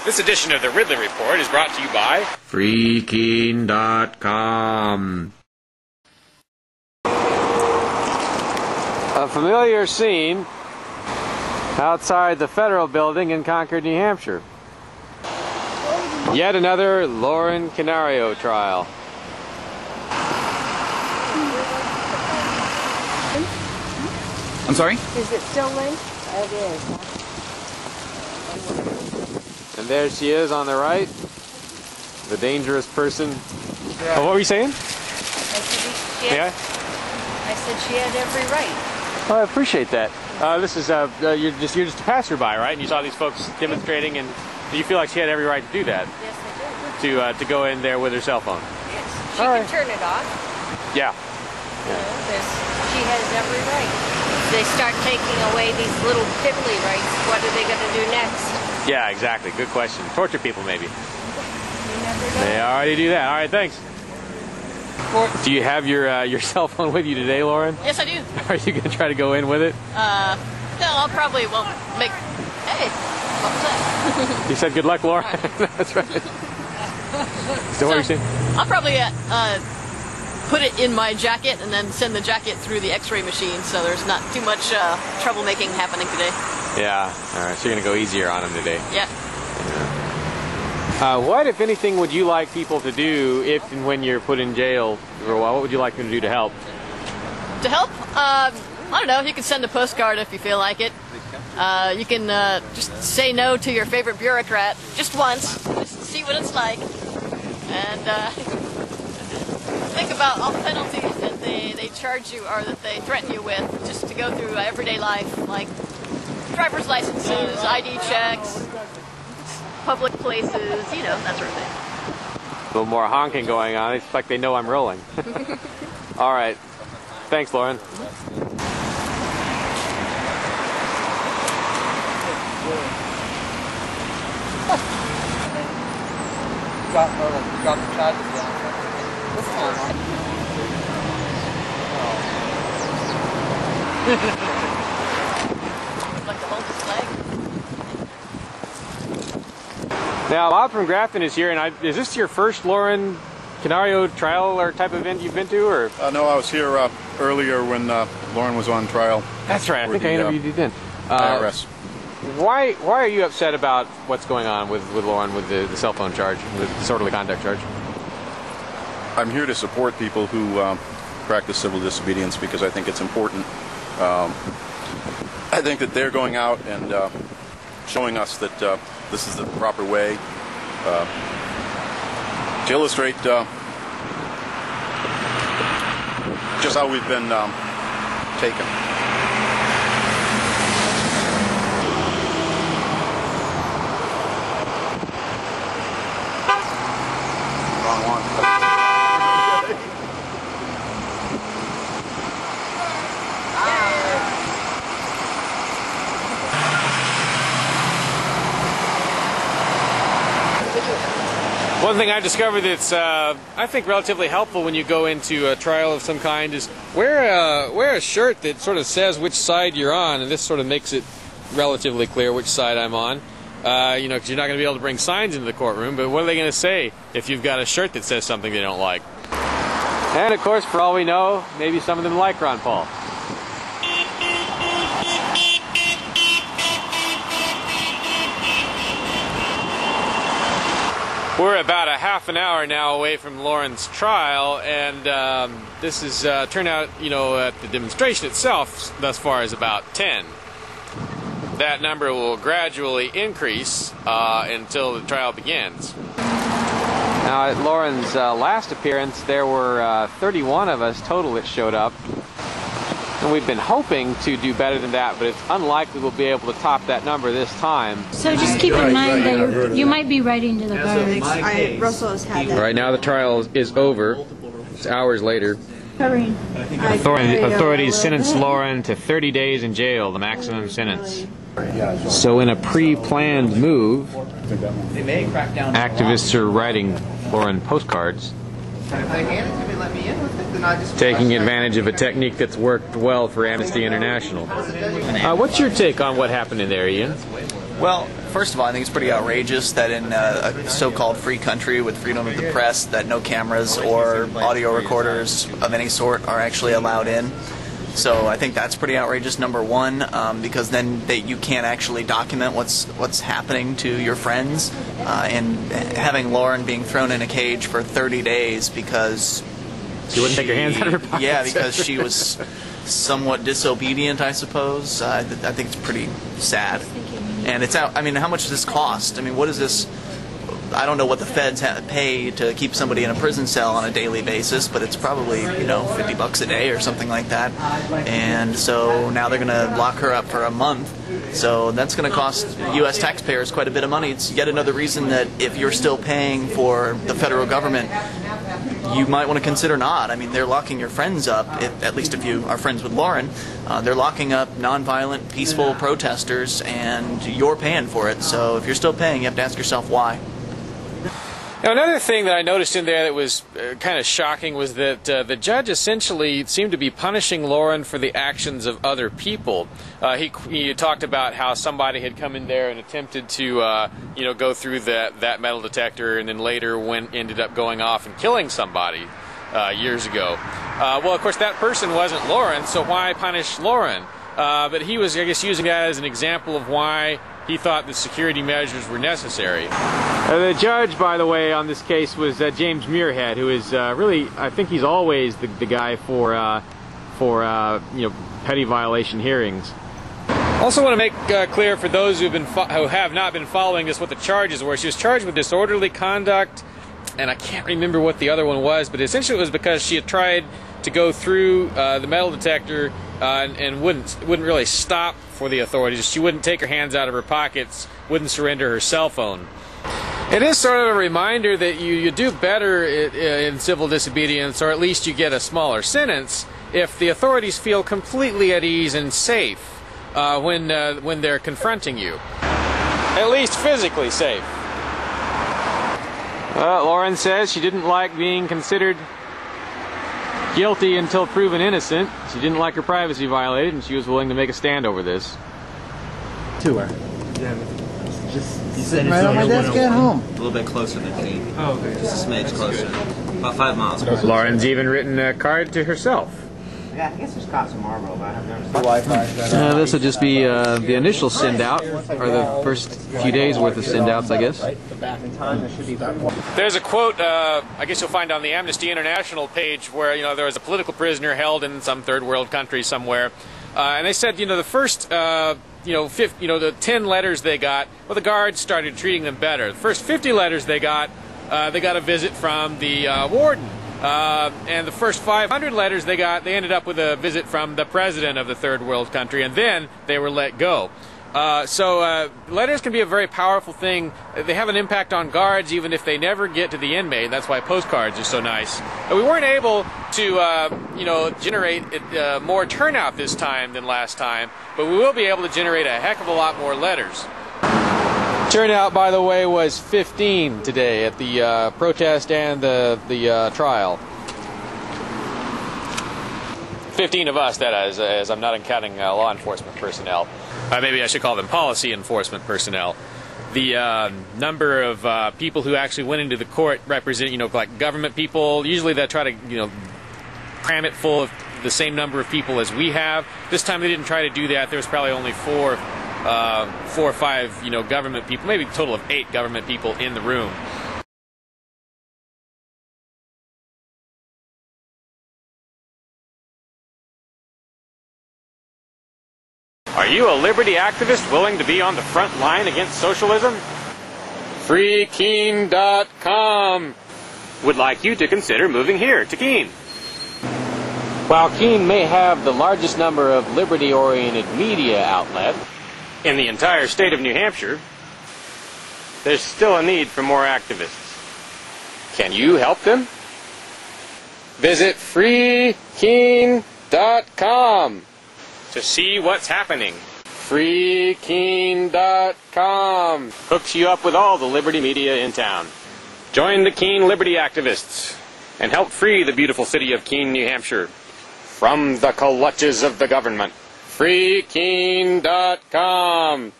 This edition of the Ridley Report is brought to you by Freaking.com. A familiar scene outside the Federal Building in Concord, New Hampshire. Yet another Lauren Canario trial. I'm sorry? Is it still linked? It is. And there she is on the right, the dangerous person. Yeah. Oh, what were you saying? I said she had every right. Oh, I appreciate that. This is you're just a passerby, right? And you saw these folks demonstrating, and you feel like she had every right to do that. Yes, I do. To go in there with her cell phone. Yes, she can turn it off. Yeah. You know, she has every right. If they start taking away these little piddly rights, what are they going to do next? Yeah, exactly. Good question. Torture people, maybe. You never know. They already do that. All right, thanks. Do you have your cell phone with you today, Lauren? Yes, I do. Are you going to try to go in with it? No, I'll probably won't make... Hey, what was that? You said good luck, Lauren? That's right. So what are you saying? I'll probably put it in my jacket and then send the jacket through the x-ray machine so there's not too much troublemaking happening today. Yeah, all right, so you're going to go easier on them today. Yeah. What, if anything, would you like people to do if and when you're put in jail for a while? What would you like them to do to help? To help? I don't know, you can send a postcard if you feel like it. You can just say no to your favorite bureaucrat just once, just to see what it's like. And think about all the penalties that they charge you or that they threaten you with just to go through everyday life, like driver's licenses, ID checks, public places, you know, that sort of thing. A little more honking going on. It's like they know I'm rolling. All right. Thanks, Lauren. Drop the charges down. What's going on? Like to hold his leg. Now, Bob from Grafton is here, and is this your first Lauren Canario trial or type of event you've been to, or? No, I was here earlier when Lauren was on trial. That's right. I think I interviewed you then. FedArrest. Why are you upset about what's going on with Lauren with the cell phone charge, the disorderly conduct charge? I'm here to support people who practice civil disobedience because I think it's important. I think that they're going out and showing us that this is the proper way to illustrate just how we've been taken. Wrong one. One thing I discovered that's, I think, relatively helpful when you go into a trial of some kind is wear a shirt that sort of says which side you're on, and this sort of makes it relatively clear which side I'm on. You know, because you're not going to be able to bring signs into the courtroom, but what are they going to say if you've got a shirt that says something they don't like? And, of course, for all we know, maybe some of them like Ron Paul. We're about a half an hour now away from Lauren's trial, and this is turned out, you know, at the demonstration itself thus far is about 10. That number will gradually increase until the trial begins. Now, at Lauren's last appearance, there were 31 of us total that showed up. And we've been hoping to do better than that, but it's unlikely we'll be able to top that number this time. So just keep in mind that you might be writing to the guards. Russell has had that. Right now the trial is over. It's hours later. Authorities sentenced Lauren to 30 days in jail, the maximum sentence. So in a pre-planned move, activists are writing Lauren postcards, taking advantage of a technique that's worked well for Amnesty International. What's your take on what happened in there, Ian? Well, first of all, I think it's pretty outrageous that in a so-called free country with freedom of the press that no cameras or audio recorders of any sort are actually allowed in. So I think that's pretty outrageous, number one, because then you can't actually document what's happening to your friends, and having Lauren being thrown in a cage for 30 days because she wouldn't take her hands out of her pockets. Yeah, because she was somewhat disobedient, I suppose. I think it's pretty sad. And it's out. I mean, how much does this cost? I mean, what is this? I don't know what the feds pay to keep somebody in a prison cell on a daily basis, but it's probably, you know, $50 a day or something like that. And so now they're going to lock her up for a month. So that's going to cost U.S. taxpayers quite a bit of money. It's yet another reason that if you're still paying for the federal government, you might want to consider not. I mean, they're locking your friends up, at least if you are friends with Lauren. They're locking up nonviolent, peaceful protesters, and you're paying for it. So if you're still paying, you have to ask yourself why. Now, another thing that I noticed in there that was kind of shocking was that the judge essentially seemed to be punishing Lauren for the actions of other people. He talked about how somebody had come in there and attempted to, you know, go through that metal detector, and then later ended up going off and killing somebody years ago. Well, of course, that person wasn't Lauren, so why punish Lauren? But he was, I guess, using that as an example of why he thought the security measures were necessary. The judge, by the way, on this case was James Muirhead, who is really, I think he's always the guy for you know, petty violation hearings. Also want to make clear for those who have not been following this what the charges were. She was charged with disorderly conduct, and I can't remember what the other one was, but essentially it was because she had tried to go through the metal detector and wouldn't really stop for the authorities. She wouldn't take her hands out of her pockets, wouldn't surrender her cell phone. It is sort of a reminder that you do better in civil disobedience, or at least you get a smaller sentence, if the authorities feel completely at ease and safe when they're confronting you. At least physically safe. Lauren says she didn't like being considered guilty until proven innocent. She didn't like her privacy violated, and she was willing to make a stand over this. To her. Yeah, just sitting right on my desk at home. A little bit closer than Keene. Oh, okay. Just a smidge closer. About 5 miles. Lauren's even written a card to herself. Yeah, I guess there's cops in Marlboro, but I've never seen Wi-Fi. This will just be the initial send-out, or the first few days worth of send-outs, I guess. There's a quote, I guess you'll find on the Amnesty International page, where, you know, there was a political prisoner held in some third world country somewhere, and they said, you know, the first, the 10 letters they got, well, the guards started treating them better. The first 50 letters they got a visit from the warden. And the first 500 letters they got, they ended up with a visit from the president of the third world country, and then they were let go. So letters can be a very powerful thing. They have an impact on guards even if they never get to the inmate. That's why postcards are so nice. We weren't able to generate more turnout this time than last time, but we will be able to generate a heck of a lot more letters. Turnout, by the way, was 15 today at the protest and the trial. 15 of us, that is, as I'm not counting law enforcement personnel. Maybe I should call them policy enforcement personnel. The number of people who actually went into the court represent, you know, like government people. Usually they try to, you know, cram it full of the same number of people as we have. This time they didn't try to do that. There was probably only four or five, you know, government people, maybe a total of 8 government people in the room. Are you a liberty activist willing to be on the front line against socialism? FreeKeene.com would like you to consider moving here to Keene. While Keene may have the largest number of liberty-oriented media outlets in the entire state of New Hampshire, there's still a need for more activists. Can you help them? Visit FreeKeene.com to see what's happening. FreeKeene.com hooks you up with all the liberty media in town. Join the Keene Liberty activists and help free the beautiful city of Keene, New Hampshire from the clutches of the government. FreeKeene.com